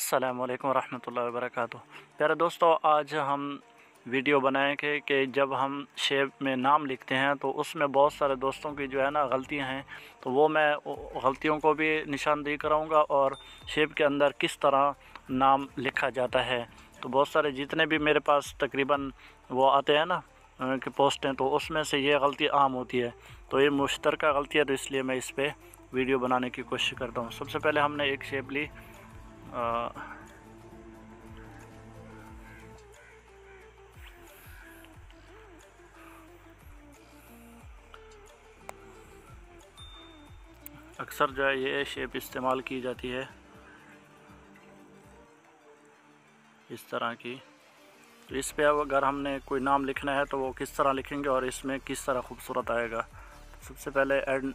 अस्सलामु अलैकुम रहमतुल्लाहि व बरकातुहू। प्यारे दोस्तों, आज हम वीडियो बनाएंगे कि जब हम शेप में नाम लिखते हैं तो उसमें बहुत सारे दोस्तों की जो है ना गलतियां हैं, तो वो मैं गलतियों को भी निशानदेही कराऊंगा और शेप के अंदर किस तरह नाम लिखा जाता है। तो बहुत सारे जितने भी मेरे पास तकरीबन वो आते हैं ना कि पोस्टें, तो उसमें से ये गलती आम होती है। तो ये मुश्तरका गलती है, तो इसलिए मैं इस पर वीडियो बनाने की कोशिश करता हूँ। सबसे पहले हमने एक शेप ली, अक्सर जो है ये शेप इस्तेमाल की जाती है इस तरह की। तो इस पे अगर हमने कोई नाम लिखना है तो वो किस तरह लिखेंगे और इसमें किस तरह खूबसूरत आएगा। सबसे पहले ऐड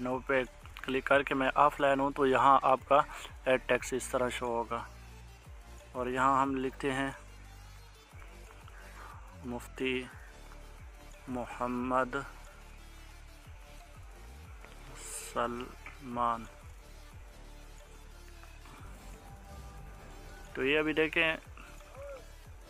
नो पे क्लिक करके मैं ऑफलाइन हूँ, तो यहाँ आपका ऐड टेक्स्ट इस तरह शो होगा और यहाँ हम लिखते हैं मुफ्ती मोहम्मद सलमान। तो ये अभी देखें,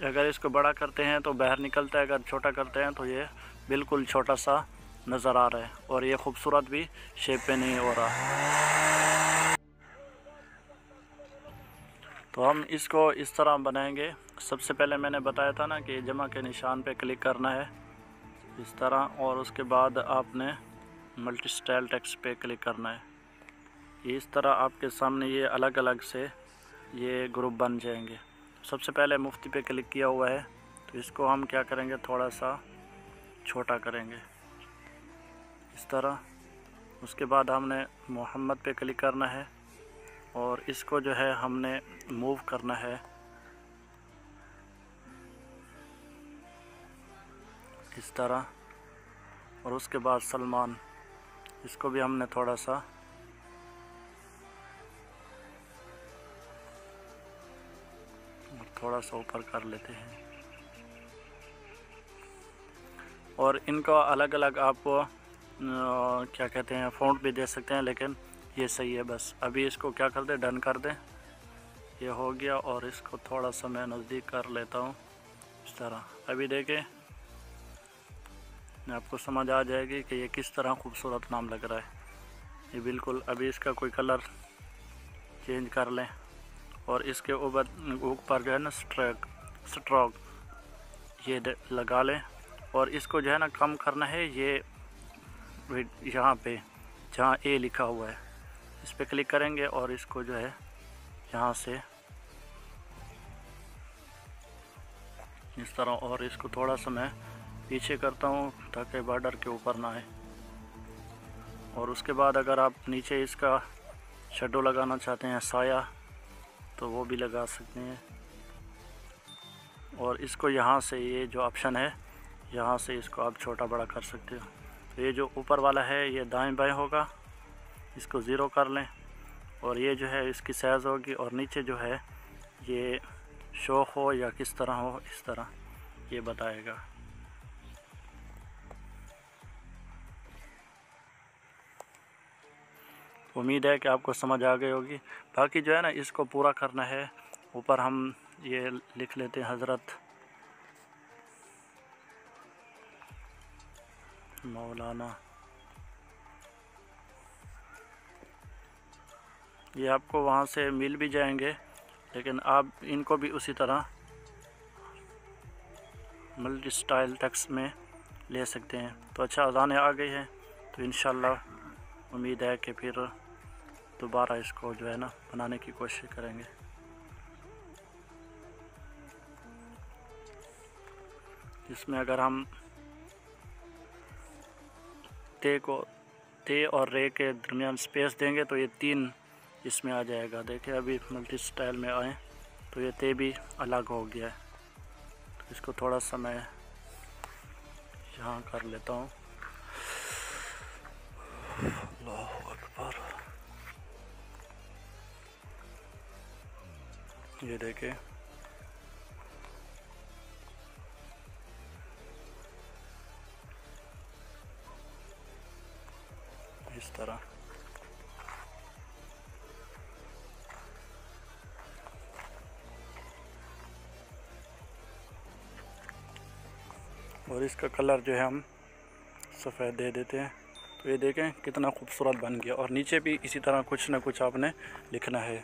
अगर इसको बड़ा करते हैं तो बाहर निकलता है, अगर छोटा करते हैं तो ये बिल्कुल छोटा सा नज़र आ रहा है और ये खूबसूरत भी शेप पे नहीं हो रहा। तो हम इसको इस तरह बनाएंगे। सबसे पहले मैंने बताया था ना कि जमा के निशान पे क्लिक करना है इस तरह, और उसके बाद आपने मल्टी स्टाइल टेक्स्ट पे क्लिक करना है। इस तरह आपके सामने ये अलग अलग से ये ग्रुप बन जाएंगे। सबसे पहले मुफ्ती पे क्लिक किया हुआ है, तो इसको हम क्या करेंगे, थोड़ा सा छोटा करेंगे इस तरह। उसके बाद हमने मोहम्मद पे क्लिक करना है और इसको जो है हमने मूव करना है इस तरह। और उसके बाद सलमान, इसको भी हमने थोड़ा सा ऊपर कर लेते हैं। और इनको अलग अलग आपको क्या कहते हैं फ़ॉन्ट भी दे सकते हैं, लेकिन ये सही है। बस अभी इसको क्या कर दें, डन कर दें। ये हो गया और इसको थोड़ा सा मैं नज़दीक कर लेता हूँ इस तरह। अभी देखें, आपको समझ आ जाएगी कि ये किस तरह खूबसूरत नाम लग रहा है ये बिल्कुल। अभी इसका कोई कलर चेंज कर लें और इसके ऊपर जो है ना स्ट्रोक ये लगा लें और इसको जो है ना कम करना है। ये यहाँ पे जहाँ ए लिखा हुआ है इस पर क्लिक करेंगे और इसको जो है यहाँ से इस तरह, और इसको थोड़ा सा मैं पीछे करता हूँ ताकि बॉर्डर के ऊपर ना आए। और उसके बाद अगर आप नीचे इसका शेडो लगाना चाहते हैं, साया, तो वो भी लगा सकते हैं। और इसको यहाँ से ये जो ऑप्शन है यहाँ से इसको आप छोटा बड़ा कर सकते हो। तो ये जो ऊपर वाला है ये दाएं बाएं होगा, इसको ज़ीरो कर लें और ये जो है इसकी साइज़ होगी। और नीचे जो है ये शो हो या किस तरह हो, इस तरह ये बताएगा। उम्मीद है कि आपको समझ आ गई होगी। बाकी जो है ना इसको पूरा करना है। ऊपर हम ये लिख लेते हैं हज़रत मौलाना। ये आपको वहाँ से मिल भी जाएंगे, लेकिन आप इनको भी उसी तरह मल्टी स्टाइल टेक्स्ट में ले सकते हैं। तो अच्छा, अज़ानें आ गई हैं, तो इंशाल्लाह उम्मीद है कि फिर दोबारा इसको जो है ना बनाने की कोशिश करेंगे। इसमें अगर हम ते और रे के दरमियान स्पेस देंगे तो ये 3 इसमें आ जाएगा। देखिए अभी मल्टी स्टाइल में आए तो ये ते भी अलग हो गया है। तो इसको थोड़ा सा मैं यहाँ कर लेता हूँ। अल्लाहु अकबर। ये देखें, इस तरह। اور اس کا کلر جو ہے ہم سفید دے دیتے ہیں. تو یہ دیکھیں کتنا خوبصورت بن گیا. اور نیچے بھی اسی طرح کچھ نہ کچھ آپ نے لکھنا ہے.